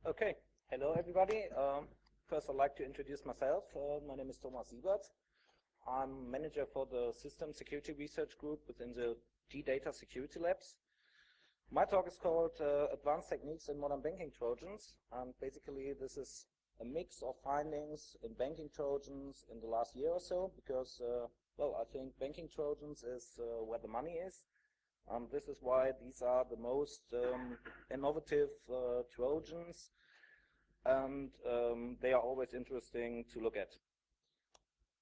Okay, hello everybody. First I'd like to introduce myself. My name is Siebert. I'm manager for the System Security Research Group within the G-Data Security Labs. My talk is called Advanced Techniques in Modern Banking Trojans, and basically this is a mix of findings in banking Trojans in the last year or so, because, well, I think banking Trojans is where the money is. This is why these are the most innovative Trojans, and they are always interesting to look at.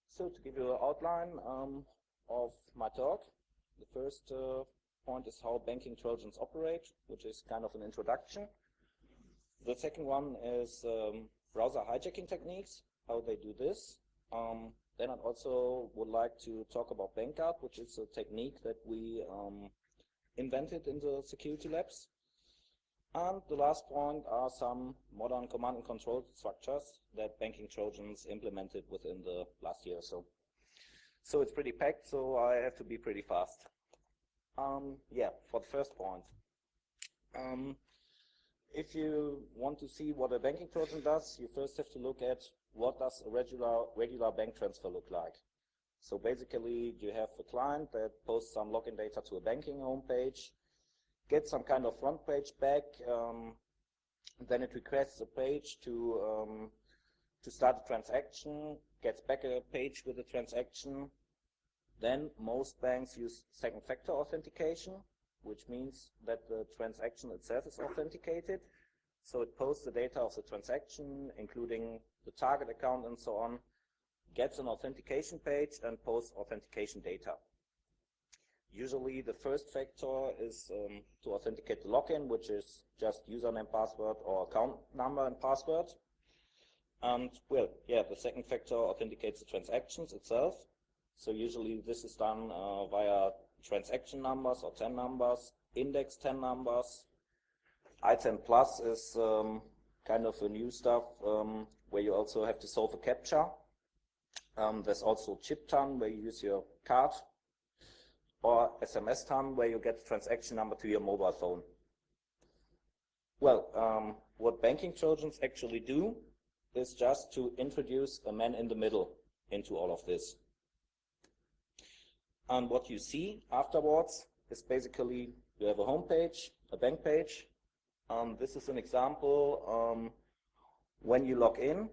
So to give you an outline of my talk, the first point is how banking Trojans operate, which is kind of an introduction. The second one is browser hijacking techniques, how they do this. Then I also would like to talk about BankGuard, which is a technique that we invented in the security labs. And the last point are some modern command and control structures that banking Trojans implemented within the last year or so. So it's pretty packed, so I have to be pretty fast. Yeah, for the first point. If you want to see what a banking Trojan does, you first have to look at what does a regular bank transfer look like. So basically, you have a client that posts some login data to a banking homepage, gets some kind of front page back, then it requests a page to start a transaction, gets back a page with a transaction. Then most banks use second factor authentication, which means that the transaction itself is authenticated. So it posts the data of the transaction, including the target account and so on, gets an authentication page and posts authentication data. Usually the first factor is to authenticate the login, which is just username, password, or account number and password. And well, yeah, the second factor authenticates the transactions itself. So usually this is done via transaction numbers or 10 numbers, index 10 numbers. I10 plus is kind of a new stuff where you also have to solve a CAPTCHA. There's also chip ton where you use your card, or SMS ton where you get the transaction number to your mobile phone. Well, what banking Trojans actually do is just to introduce a man in the middle into all of this. And what you see afterwards is basically you have a home page, a bank page. This is an example. When you log in,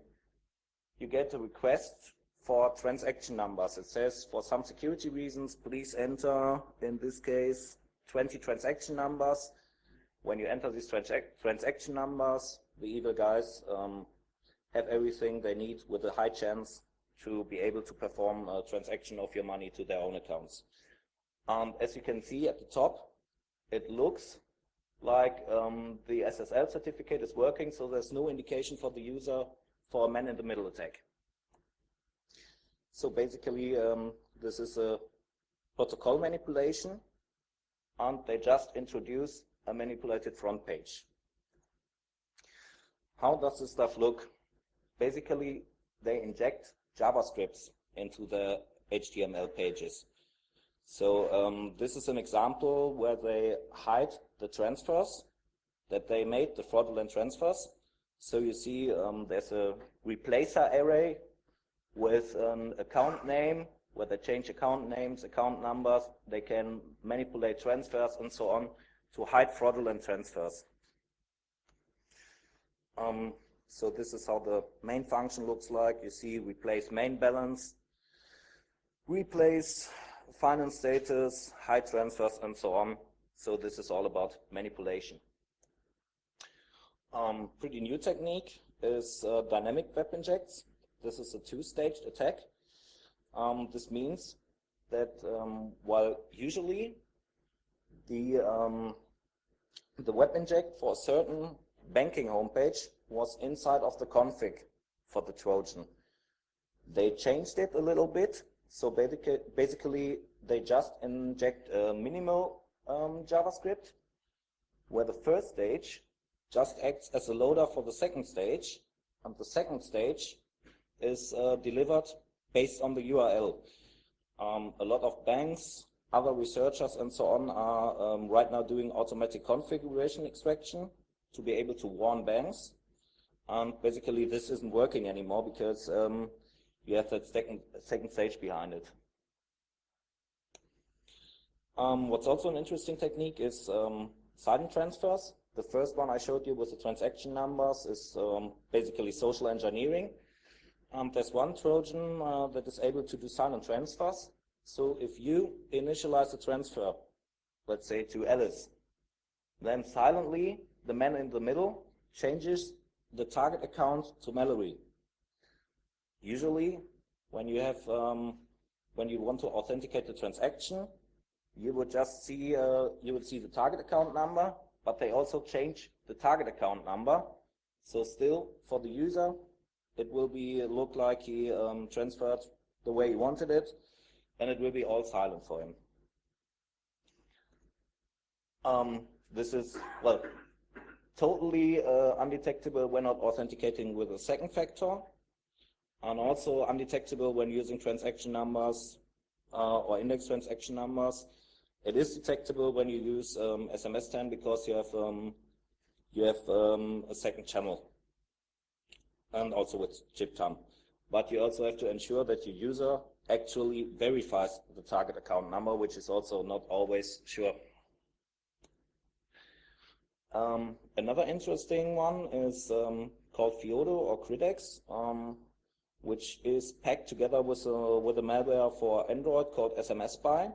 you get a request for transaction numbers. It says, for some security reasons, please enter, in this case, 20 transaction numbers. When you enter these transaction numbers, the evil guys have everything they need with a high chance to be able to perform a transaction of your money to their own accounts. As you can see at the top, it looks like the SSL certificate is working, so there's no indication for the user for a man-in-the-middle attack. So basically, this is a protocol manipulation, and they just introduce a manipulated front page. How does this stuff look? Basically, they inject JavaScripts into the HTML pages. So this is an example where they hide the transfers that they made, the fraudulent transfers. So you see there's a replacer array with an account name, where they change account names, account numbers, they can manipulate transfers and so on to hide fraudulent transfers. So this is how the main function looks like. You see replace main balance, replace finance status, hide transfers and so on. So this is all about manipulation. Pretty new technique is dynamic web injects. This is a two-staged attack. This means that while usually the web inject for a certain banking homepage was inside of the config for the Trojan, they changed it a little bit. So basically they just inject a minimal JavaScript, where the first stage just acts as a loader for the second stage, and the second stage is delivered based on the URL. A lot of banks, other researchers and so on are right now doing automatic configuration extraction to be able to warn banks And basically this isn't working anymore because you have that second stage behind it. What's also an interesting technique is silent transfers. The first one I showed you with the transaction numbers is basically social engineering. There's one Trojan that is able to do silent transfers. So if you initialize a transfer, let's say to Alice, then silently the man in the middle changes the target account to Mallory. Usually when you have when you want to authenticate the transaction, you would just see the target account number, but they also change the target account number. So still for the user it will look like he transferred the way he wanted it, and it will be all silent for him. This is, well, totally undetectable when not authenticating with a second factor, and also undetectable when using transaction numbers or index transaction numbers. It is detectable when you use SMS 10 because you have a second channel, and also with chip TAM. But you also have to ensure that your user actually verifies the target account number, which is also not always sure. Another interesting one is called Fiodo or Cridex, which is packed together with a malware for Android called SMS Spy.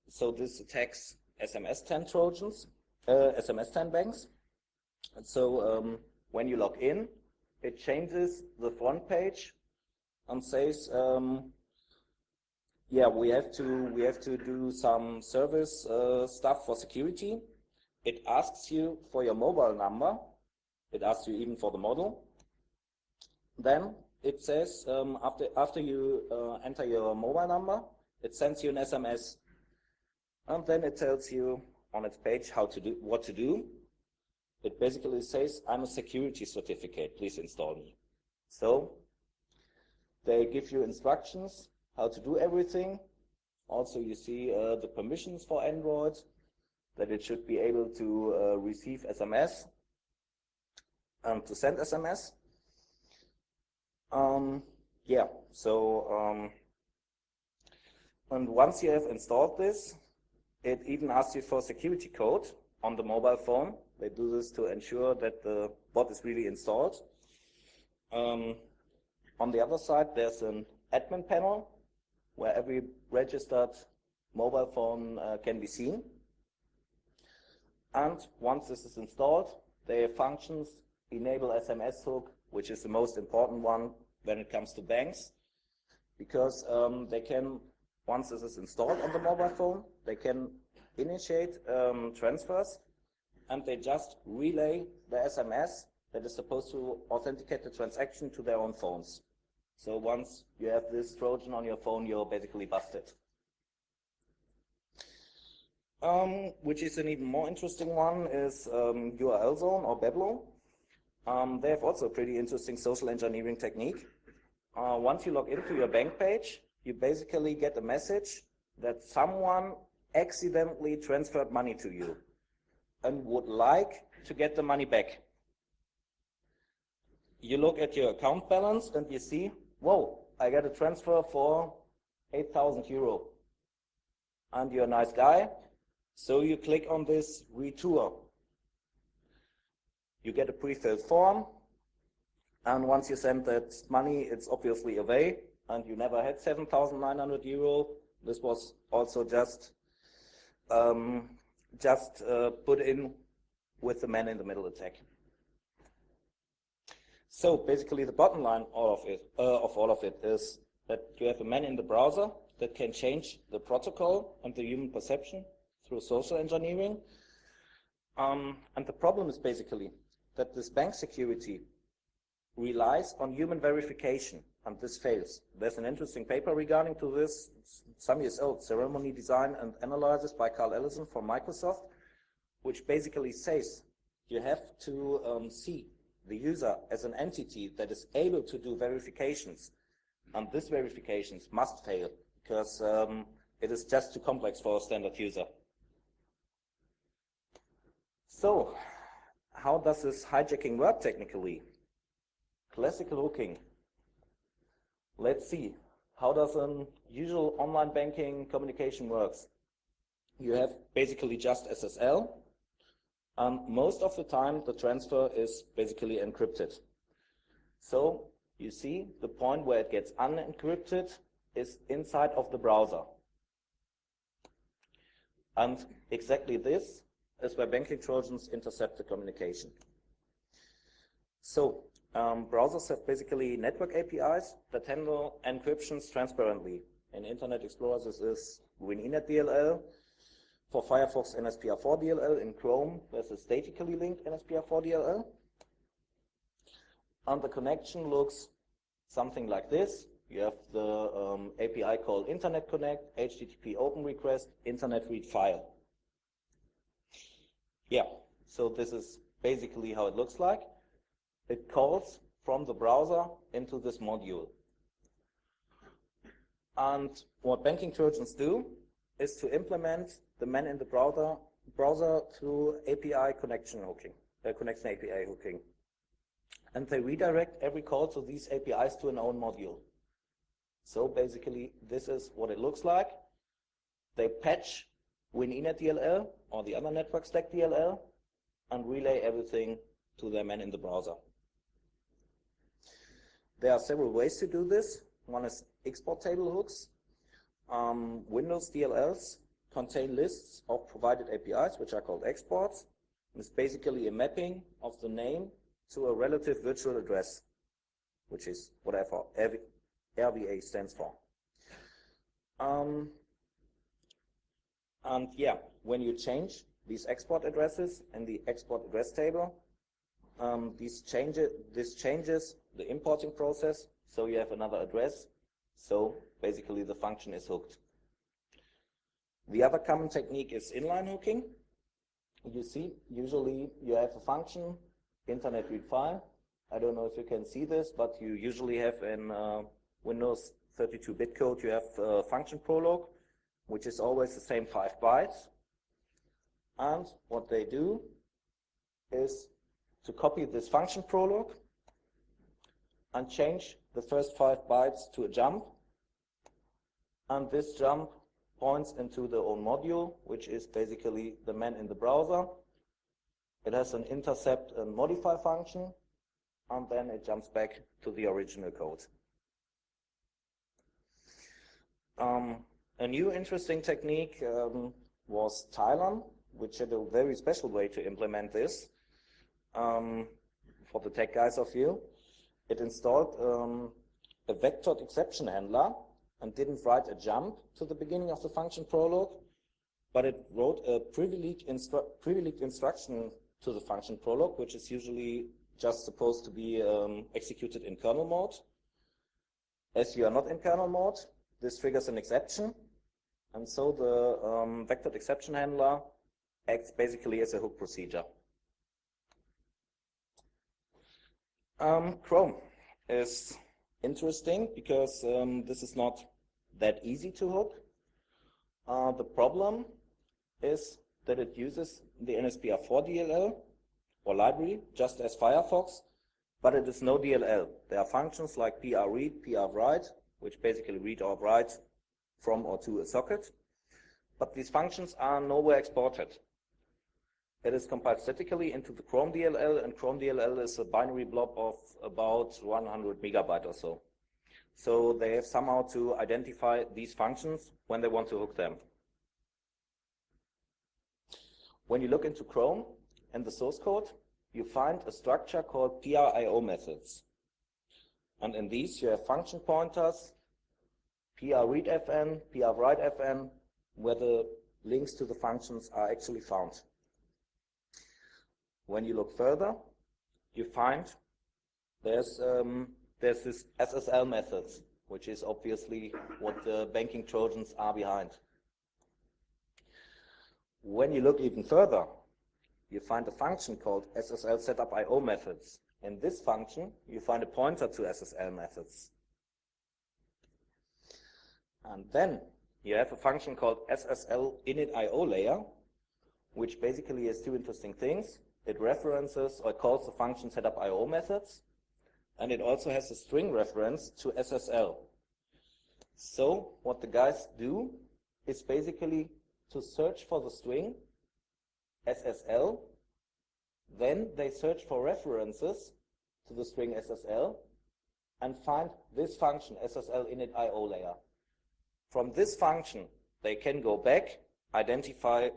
So this attacks SMS 10 Trojans, SMS 10 banks. And so when you log in, it changes the front page and says, yeah, we have to do some service stuff for security. It asks you for your mobile number. It asks you even for the model. Then it says after you enter your mobile number, it sends you an SMS, and then it tells you on its page what to do. It basically says, I'm a security certificate, please install me. So they give you instructions how to do everything. Also you see the permissions for Android, that it should be able to receive SMS and to send SMS. Yeah, so and once you have installed this, it even asks you for security code on the mobile phone. They do this to ensure that the bot is really installed. On the other side, there's an admin panel where every registered mobile phone can be seen. And once this is installed, the functions enable SMS hook, which is the most important one when it comes to banks, because they can, once this is installed on the mobile phone, they can initiate transfers, and they just relay the SMS that is supposed to authenticate the transaction to their own phones. So once you have this Trojan on your phone, you're basically busted. Which is an even more interesting one is URL Zone or Bablo. They have also a pretty interesting social engineering technique. Once you log into your bank page, you basically get a message that someone accidentally transferred money to you and would like to get the money back. You look at your account balance and you see, whoa, I got a transfer for 8,000 euro. And you're a nice guy, so you click on this retour. You get a pre-filled form, and once you send that money, it's obviously away, and you never had 7,900 euro. This was also just put in with the man in the middle attack. So basically the bottom line of all of it is that you have a man in the browser that can change the protocol and the human perception through social engineering. And the problem is basically that this bank security relies on human verification, and this fails. There's an interesting paper regarding to this, some years old, Ceremony Design and Analysis by Carl Ellison from Microsoft, which basically says you have to see the user as an entity that is able to do verifications, and these verifications must fail because it is just too complex for a standard user. So how does this hijacking work technically? classical hooking. Let's see, how does a usual online banking communication works? You have basically just SSL, and most of the time the transfer is basically encrypted. So you see the point where it gets unencrypted is inside of the browser. And exactly this is where banking Trojans intercept the communication. So browsers have basically network APIs that handle encryptions transparently. In Internet Explorer, this is WinEnet DLL. For Firefox, NSPR4 DLL. In Chrome, there's a statically linked NSPR4 DLL. And the connection looks something like this. You have the API called Internet Connect, HTTP open request, Internet read file. Yeah, so this is basically how it looks like. It calls from the browser into this module. And what banking Trojans do is to implement the man in the browser through API connection hooking, connection API hooking. And they redirect every call to these APIs to an own module. So basically, this is what it looks like. They patch WinEnet DLL or the other network stack DLL and relay everything to their man in the browser. There are several ways to do this. One is export table hooks. Windows DLLs contain lists of provided APIs, which are called exports. It's basically a mapping of the name to a relative virtual address, which is whatever RVA stands for. And yeah, when you change these export addresses in the export address table, this changes the importing process, so you have another address. So basically the function is hooked. The other common technique is inline hooking. You see, usually you have a function, internet read file. I don't know if you can see this, but you usually have in Windows 32-bit code, you have function prologue, which is always the same 5 bytes. And what they do is to copy this function prologue and change the first 5 bytes to a jump. And this jump points into the own module, which is basically the man in the browser. It has an intercept and modify function, and then it jumps back to the original code. A new interesting technique was Tylon, which had a very special way to implement this. For the tech guys of you, it installed a vectored exception handler and didn't write a jump to the beginning of the function prologue, but it wrote a privileged instruction to the function prologue, which is usually just supposed to be executed in kernel mode. As you are not in kernel mode, this triggers an exception, and so the vectored exception handler acts basically as a hook procedure. Chrome is interesting because this is not that easy to hook. The problem is that it uses the NSPR4 DLL or library just as Firefox, but it is no DLL. There are functions like prread, prwrite, which basically read or write from or to a socket, but these functions are nowhere exported. It is compiled statically into the Chrome DLL, and Chrome DLL is a binary blob of about 100 megabyte or so. So they have somehow to identify these functions when they want to hook them. When you look into Chrome and the source code, you find a structure called PRIO methods. And in these you have function pointers, prreadfn, prwritefn, where the links to the functions are actually found. When you look further, you find there's this SSL methods, which is obviously what the banking Trojans are behind. When you look even further, you find a function called SSL setup IO methods. In this function, you find a pointer to SSL methods. And then you have a function called SSL init IO layer, which basically has two interesting things. It references or calls the function setup IO methods, and it also has a string reference to SSL. So what the guys do is basically to search for the string SSL, then they search for references to the string SSL and find this function SSL init IO layer. From this function, they can go back, identify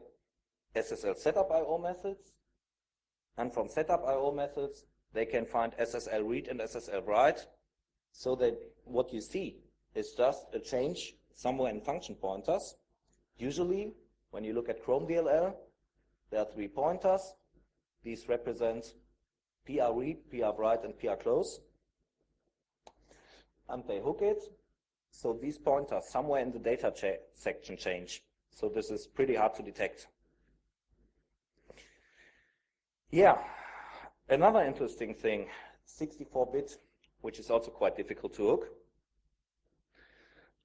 SSL setup IO methods, and from setup IO methods, they can find SSL read and SSL write, so that what you see is just a change somewhere in function pointers. Usually, when you look at Chrome DLL, there are 3 pointers. These represent PR read, PR write, and PR close. And they hook it, so these pointers somewhere in the data section change. So this is pretty hard to detect. Yeah, another interesting thing, 64-bit, which is also quite difficult to hook.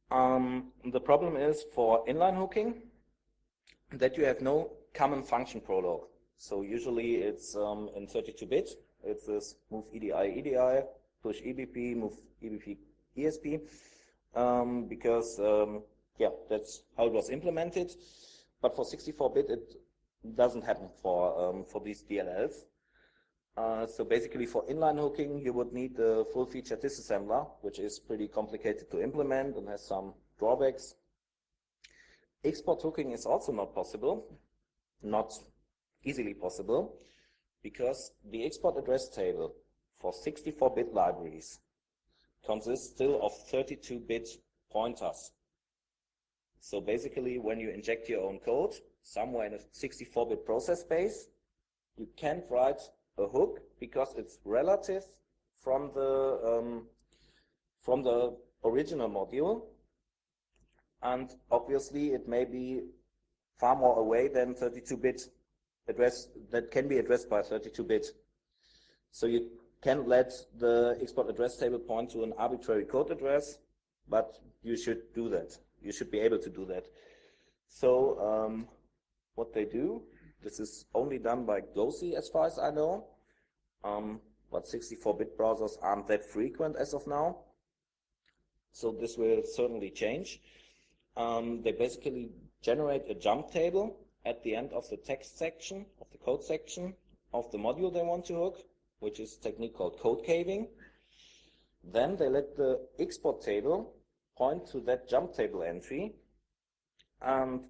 The problem is for inline hooking that you have no common function prologue. So usually it's in 32-bit. It's this move EDI, EDI, push EBP, move EBP, ESP, because yeah, that's how it was implemented. But for 64-bit, it doesn't happen for these DLLs. So basically for inline hooking, you would need the full-feature disassembler, which is pretty complicated to implement and has some drawbacks. Export hooking is also not possible, not easily possible, because the export address table for 64-bit libraries consists still of 32-bit pointers. So basically, when you inject your own code somewhere in a 64-bit process space, you can't write a hook because it's relative from the original module, and obviously it may be far more away than 32-bit address that can be addressed by 32-bit. So you can let the export address table point to an arbitrary code address, but you should do that. You should be able to do that. So what they do, this is only done by GOSI as far as I know, but 64-bit browsers aren't that frequent as of now. So this will certainly change. They basically generate a jump table at the end of the text section, of the code section of the module they want to hook, which is a technique called code caving. Then they let the export table point to that jump table entry, and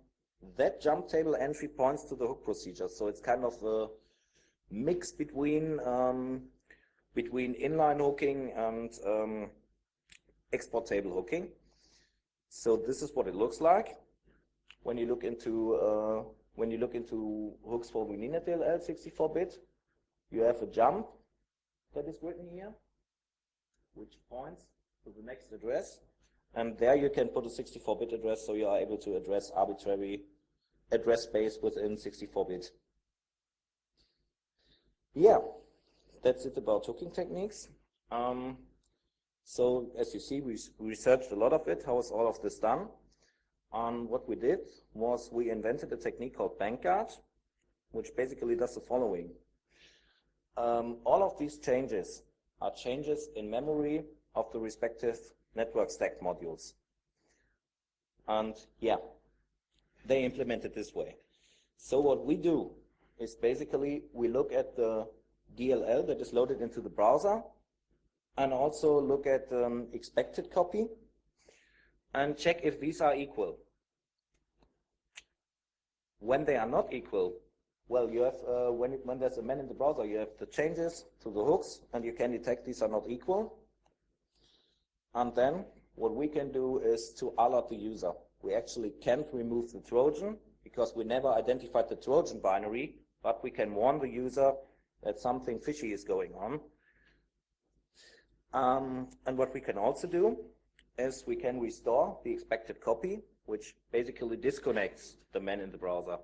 that jump table entry points to the hook procedure. So it's kind of a mix between inline hooking and export table hooking. So this is what it looks like when you look into hooks for VNet DLL 64-bit. You have a jump that is written here, which points to the next address, and there you can put a 64-bit address, so you are able to address arbitrary address space within 64-bit. Yeah, that's it about hooking techniques. So as you see, we researched a lot of it. How is all of this done? What we did was we invented a technique called BankGuard, which basically does the following. All of these changes are changes in memory of the respective network stack modules. And yeah, they implement it this way. So what we do is basically we look at the DLL that is loaded into the browser, and also look at expected copy and check if these are equal. When they are not equal, well, you have when there's a man in the browser, you have the changes to the hooks, and you can detect these are not equal. And then what we can do is to alert the user. We actually can't remove the Trojan because we never identified the Trojan binary, but we can warn the user that something fishy is going on. And what we can also do is we can restore the expected copy, which basically disconnects the man in the browser.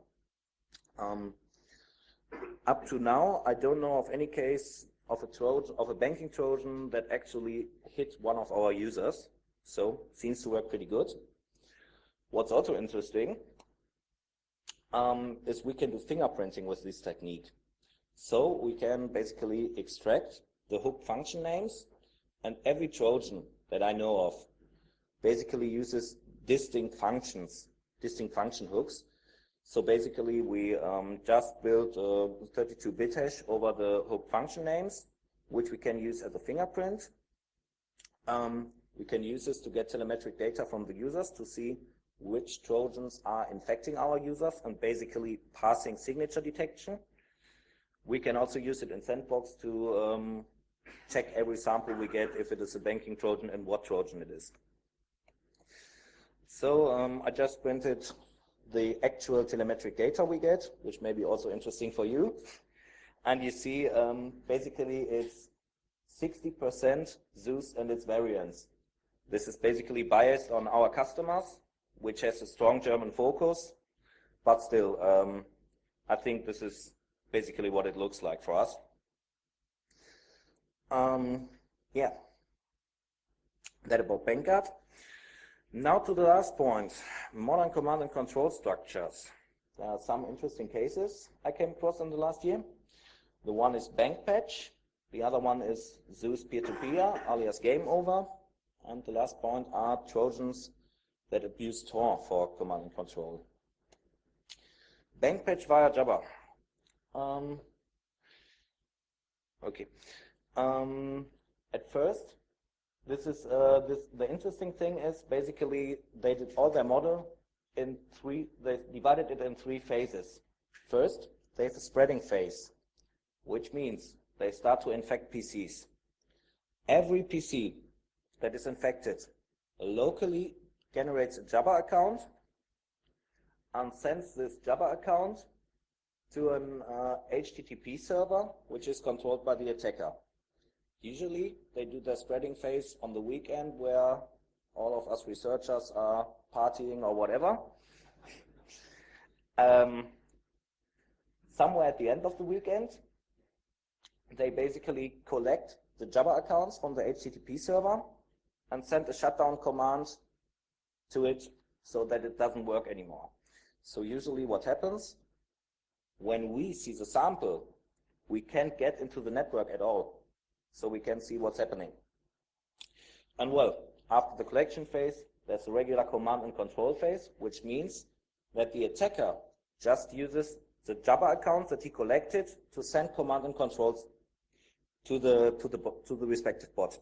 Up to now, I don't know of any case of a banking Trojan that actually hit one of our users. So seems to work pretty good. What's also interesting is we can do fingerprinting with this technique. So we can basically extract the hook function names And every Trojan that I know of basically uses distinct function hooks. So basically we just built a 32-bit hash over the hook function names, which we can use as a fingerprint. We can use this to get telemetric data from the users to see which Trojans are infecting our users and basically passing signature detection. We can also use it in Sandbox to check every sample we get if it is a banking Trojan and what Trojan it is. So I just printed the actual telemetric data we get, which may be also interesting for you. And you see basically it's 60% Zeus and its variants. This is basically biased on our customers, which has a strong German focus, but still, I think this is basically what it looks like for us. Yeah, that about BankGuard. Now to the last point, modern command and control structures. There are some interesting cases I came across in the last year. The one is BankPatch, the other one is Zeus peer-to-peer, alias game over, and the last point are Trojans that abuse Tor for command and control. BankPatch via Jabber. Okay. At first, the interesting thing is basically they did all their model in they divided it in 3 phases. First, they have a spreading phase, which means they start to infect PCs. Every PC that is infected locally generates a Jabber account and sends this Jabber account to an HTTP server, which is controlled by the attacker. Usually, they do their spreading phase on the weekend where all of us researchers are partying or whatever. Somewhere at the end of the weekend, they basically collect the Jabber accounts from the HTTP server and send a shutdown command to it so that it doesn't work anymore. So usually what happens, when we see the sample, we can't get into the network at all. So we can see what's happening. And well, after the collection phase, there's a regular command and control phase, which means that the attacker just uses the Jabber accounts that he collected to send command and controls to the respective bot.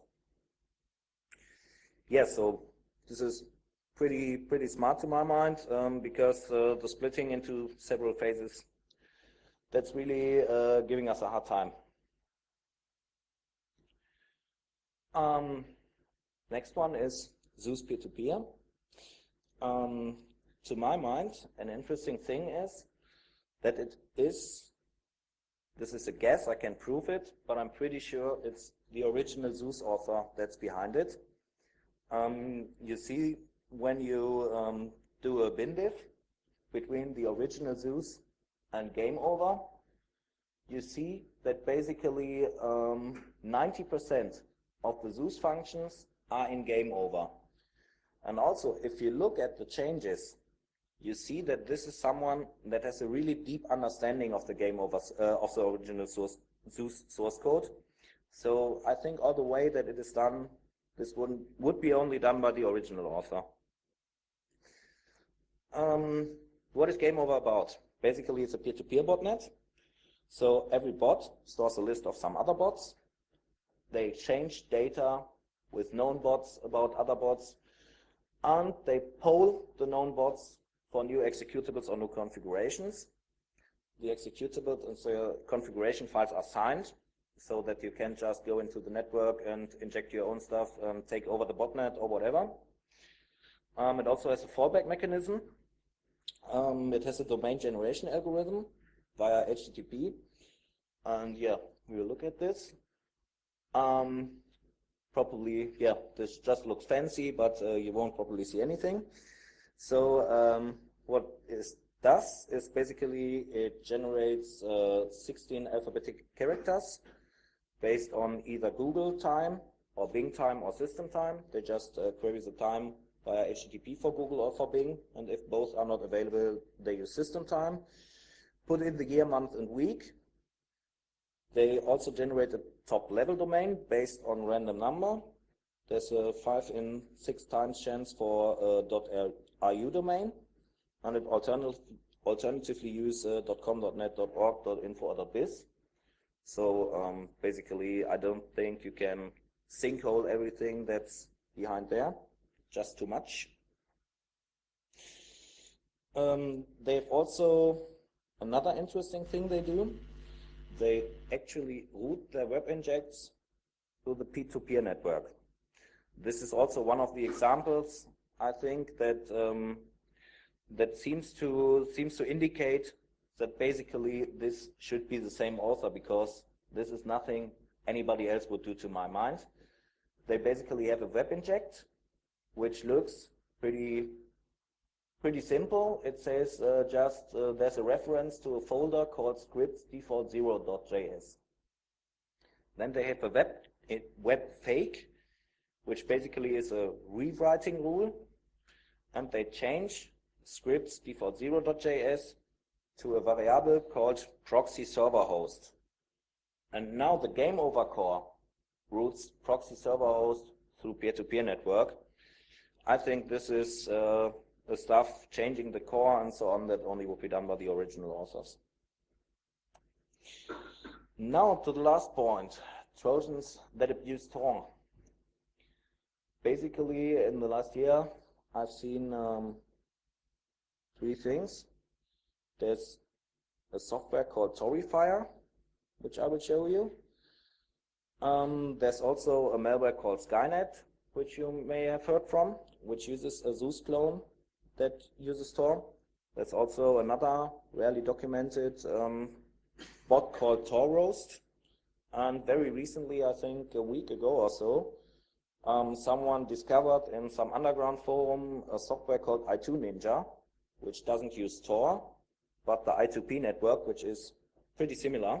Yeah, so this is pretty smart to my mind, because the splitting into several phases, that's really giving us a hard time. Next one is Zeus peer-to-peer. To my mind, an interesting thing is that this is a guess, I can prove it, but I'm pretty sure it's the original Zeus author that's behind it. You see, when you do a bin diff between the original Zeus and game over, you see that basically 90% of the Zeus functions are in game over. And also, if you look at the changes, you see that this is someone that has a really deep understanding of the game over, of the original Zeus source code. So I think all the way that it is done, this would be only done by the original author. What is game over about? Basically, it's a peer-to-peer botnet. So every bot stores a list of some other bots. They exchange data with known bots about other bots, and they poll the known bots for new executables or new configurations. The executables and the configuration files are signed, so that you can just go into the network and inject your own stuff and take over the botnet or whatever. It also has a fallback mechanism. It has a domain generation algorithm via HTTP. And yeah, we will look at this. Probably, yeah, this just looks fancy, but you won't probably see anything. So what it does is basically it generates 16 alphabetic characters based on either Google time or Bing time or system time. They just query the time via HTTP for Google or for Bing, and if both are not available, they use system time. Put in the year, month, and week. They also generate a top-level domain based on random number. There's a 5 in 6 times chance for a .ru domain, and it alternatively use .com, .net, .org, .info, or .biz. So basically, I don't think you can sinkhole everything that's behind there, just too much. They have also another interesting thing they do. They actually route their web injects to the peer-to-peer network. This is also one of the examples, I think, that that seems to indicate that basically this should be the same author, because this is nothing anybody else would do, to my mind. They basically have a web inject, which looks pretty simple. It says there's a reference to a folder called scripts default0.js. Then they have a web fake, which basically is a rewriting rule, and they change scripts default0.js to a variable called proxy server host. And now the game over core routes proxy server host through peer-to-peer network. I think this is the stuff changing the core and so on that only would be done by the original authors. Now to the last point, Trojans that abuse Tor. Basically, in the last year, I've seen 3 things. There's a software called Torifier, which I will show you. There's also a malware called Skynet, which you may have heard from, which uses a Zeus clone that uses Tor. There's also another rarely documented bot called Tor Roast. And very recently, I think a week ago or so, someone discovered in some underground forum a software called I2 Ninja, which doesn't use Tor, but the I2P network, which is pretty similar.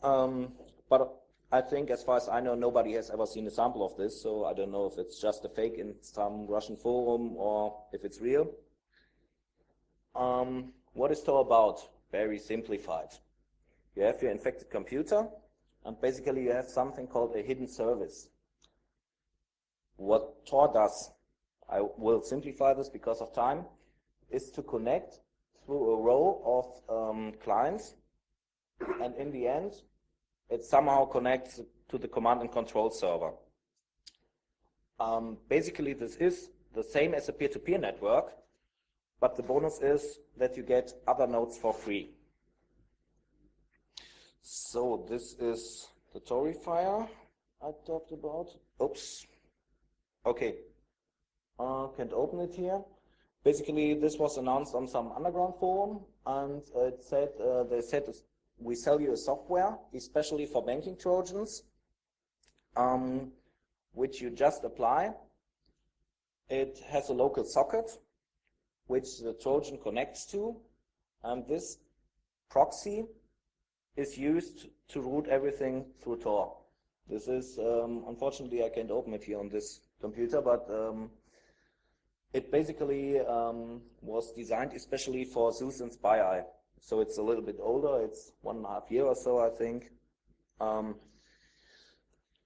But I think, as far as I know, nobody has ever seen a sample of this, so I don't know if it's just a fake in some Russian forum or if it's real. What is Tor about? Very simplified. You have your infected computer, and basically you have something called a hidden service. What Tor does, I will simplify this because of time, is to connect through a row of clients, and in the end, it somehow connects to the command and control server. Basically, this is the same as a peer-to-peer network, but the bonus is that you get other nodes for free. So this is the Torifier I talked about. Oops. Okay. Can't open it here. Basically, this was announced on some underground forum, and it said they said we sell you a software, especially for banking Trojans, which you just apply. It has a local socket, which the Trojan connects to, and this proxy is used to route everything through Tor. This is, unfortunately, I can't open it here on this computer, but it basically was designed especially for Zeus and SpyEye. So it's a little bit older, it's 1.5 years or so, I think.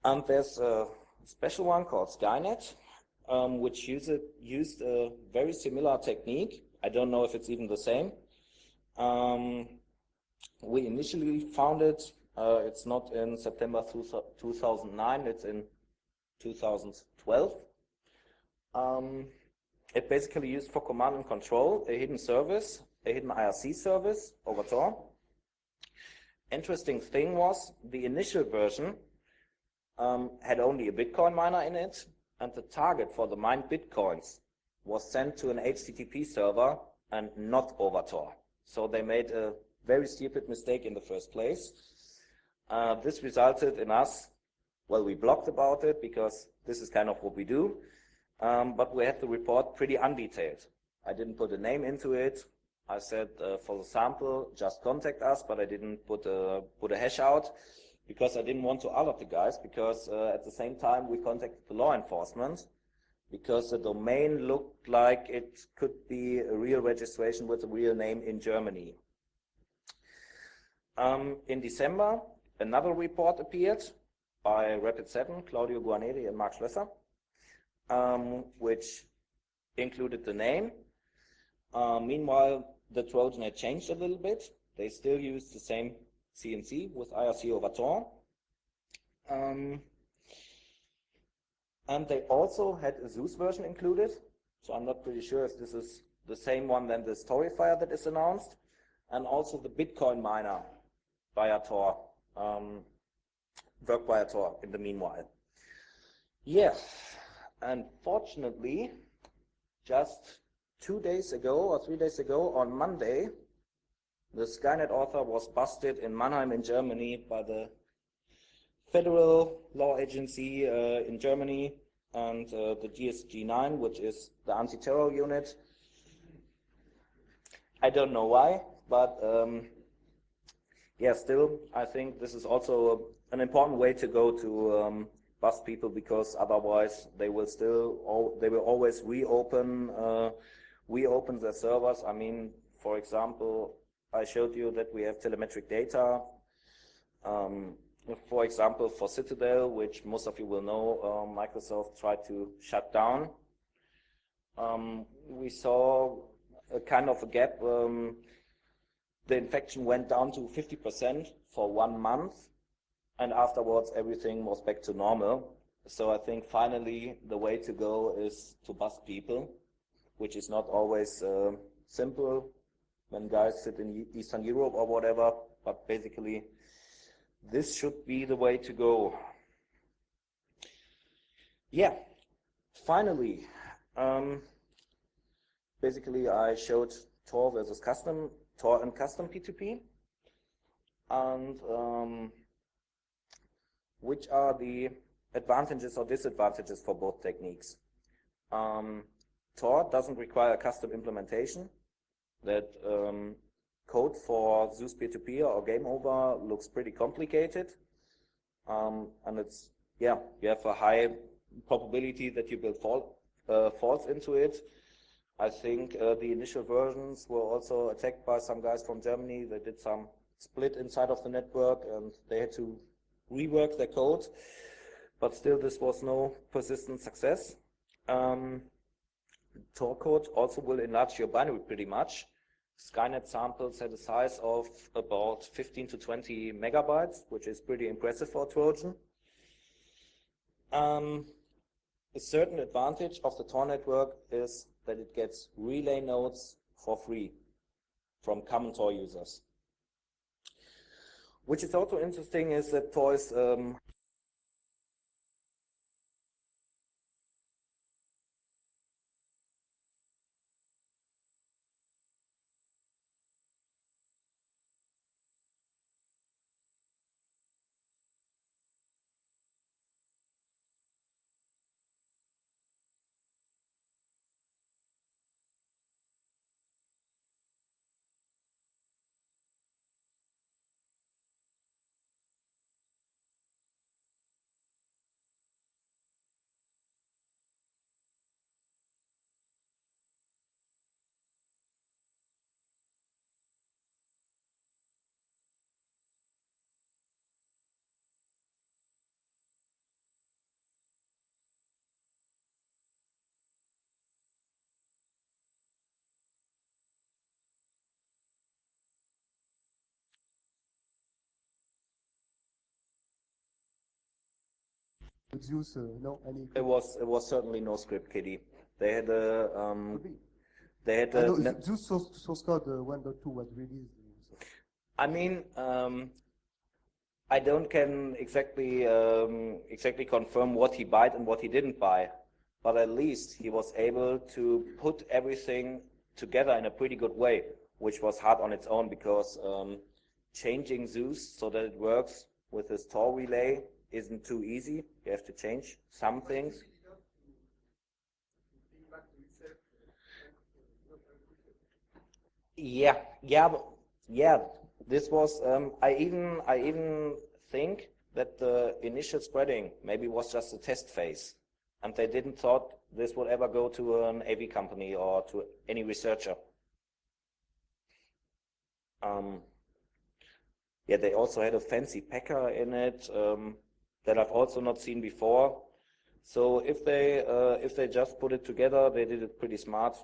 And there's a special one called Skynet, which used a very similar technique. I don't know if it's even the same. We initially found it, it's not in September 2009, it's in 2012. It basically used for command and control a hidden service, a hidden IRC service over Tor. Interesting thing was the initial version had only a Bitcoin miner in it, and the target for the mined Bitcoins was sent to an HTTP server and not over Tor. So they made a very stupid mistake in the first place. This resulted in us, well, we blogged about it because this is kind of what we do, but we had to report pretty undetailed. I didn't put a name into it. I said for the sample, just contact us, but I didn't put a hash out because I didn't want to alert the guys, because at the same time we contacted the law enforcement because the domain looked like it could be a real registration with a real name in Germany. In December, another report appeared by Rapid7, Claudio Guarneri and Mark Schlösser, which included the name. Meanwhile, the Trojan had changed a little bit. They still use the same CNC with IRC over Tor. And they also had a Zeus version included, so I'm not pretty sure if this is the same one than the Storyfire that is announced, and also the Bitcoin miner via Tor, work via Tor in the meanwhile. Yeah, unfortunately, just 2 days ago or 3 days ago on Monday, the Skynet author was busted in Mannheim in Germany by the federal law agency in Germany and the GSG-9, which is the anti-terror unit. I don't know why, but yeah, still, I think this is also an important way to go to bust people, because otherwise they will always reopen their servers. I mean, for example, I showed you that we have telemetric data. For example, for Citadel, which most of you will know, Microsoft tried to shut down. We saw a kind of a gap. The infection went down to 50% for 1 month, and afterwards everything was back to normal. So I think finally the way to go is to bust people, which is not always simple when guys sit in Eastern Europe or whatever, but basically this should be the way to go. Yeah, finally, basically I showed Tor versus custom, Tor and custom P2P, and which are the advantages or disadvantages for both techniques. Tor doesn't require a custom implementation. That code for Zeus P2P or Game Over looks pretty complicated, and it's, yeah, you have a high probability that you build faults into it. I think the initial versions were also attacked by some guys from Germany. They did some split inside of the network and they had to rework their code, but still this was no persistent success. Tor code also will enlarge your binary pretty much. Skynet samples had a size of about 15 to 20 megabytes, which is pretty impressive for a Trojan. A certain advantage of the Tor network is that it gets relay nodes for free from common Tor users. Which is also interesting is that Tor is Zeus, no, any. it was certainly no script kiddie. They had a Zeus source code 1.2 was released. So. I mean, I don't can exactly confirm what he bought and what he didn't buy, but at least he was able to put everything together in a pretty good way, which was hard on its own because changing Zeus so that it works with this Tor relay isn't too easy. You have to change some things. Yeah. This was. I even think that the initial spreading maybe was just a test phase, and they didn't thought this would ever go to an AV company or to any researcher. Yeah, they also had a fancy packer in it that I've also not seen before. So if they just put it together, they did it pretty smart,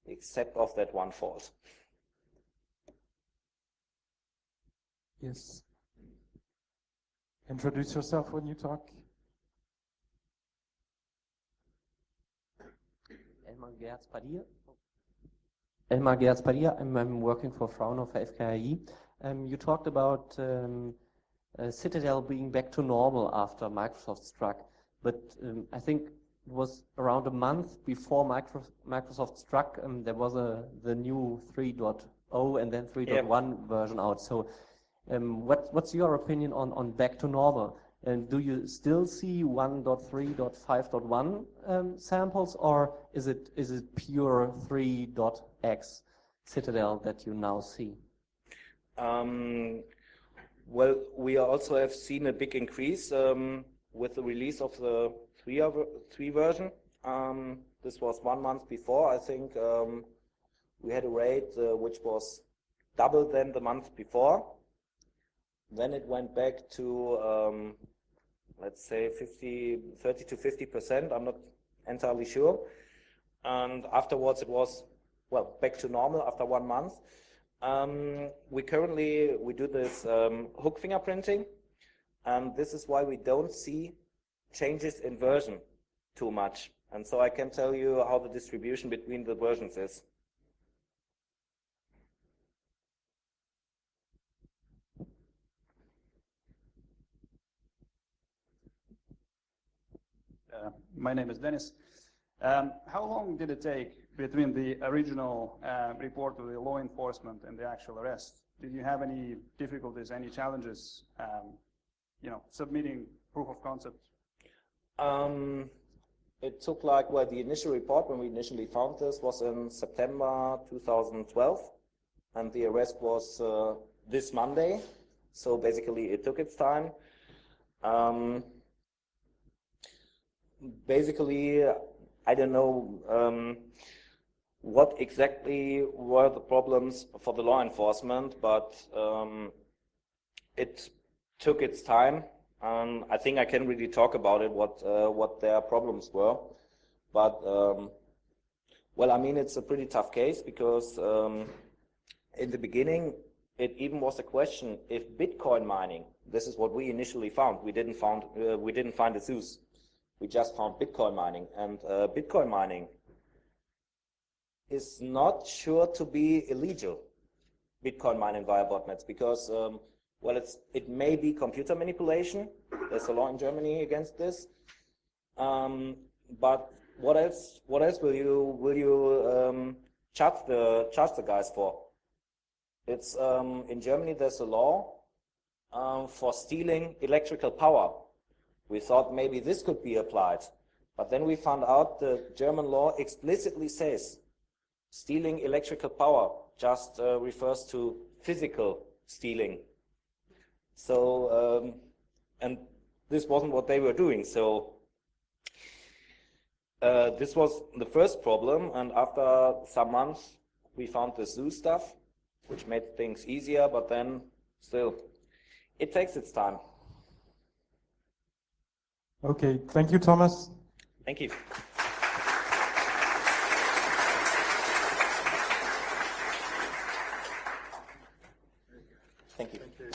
except of that one fault. Yes. Introduce yourself when you talk. Elmar Gerz-Padilla. I'm working for Fraunhofer FKI. You talked about Citadel being back to normal after Microsoft struck, but I think it was around a month before Microsoft struck. There was the new 3.0 and then 3.1 version out. So, what's your opinion on back to normal? And do you still see 1.3.5.1 samples, or is it pure 3.x Citadel that you now see? Well, we also have seen a big increase with the release of the 3 version. This was 1 month before. I think we had a rate which was double than the month before. Then it went back to, let's say, 30 to 50%. I'm not entirely sure. And afterwards it was, well, back to normal after 1 month. We do this hook fingerprinting, and this is why we don't see changes in version too much. And so I can tell you how the distribution between the versions is. My name is Dennis. How long did it take between the original report to the law enforcement and the actual arrest? Did you have any difficulties, any challenges, submitting proof of concept? It took the initial report when we initially found this was in September 2012, and the arrest was this Monday. So basically it took its time. Basically, I don't know what exactly were the problems for the law enforcement, but it took its time. I think I can really talk about it, what their problems were. But, well, I mean, it's a pretty tough case because in the beginning, it even was a question if Bitcoin mining, this is what we initially found. We didn't find a Zeus. We just found Bitcoin mining, and Bitcoin mining is not sure to be illegal, Bitcoin mining via botnets, because well, it may be computer manipulation. There's a law in Germany against this. But what else will you charge the guys for? It's in Germany there's a law for stealing electrical power. We thought maybe this could be applied, but then we found out the German law explicitly says stealing electrical power just refers to physical stealing. So, and this wasn't what they were doing. So this was the first problem, and after some months we found the Zeus stuff, which made things easier, but then still, it takes its time. Okay, thank you, Thomas. Thank you. Thank you. Thank you.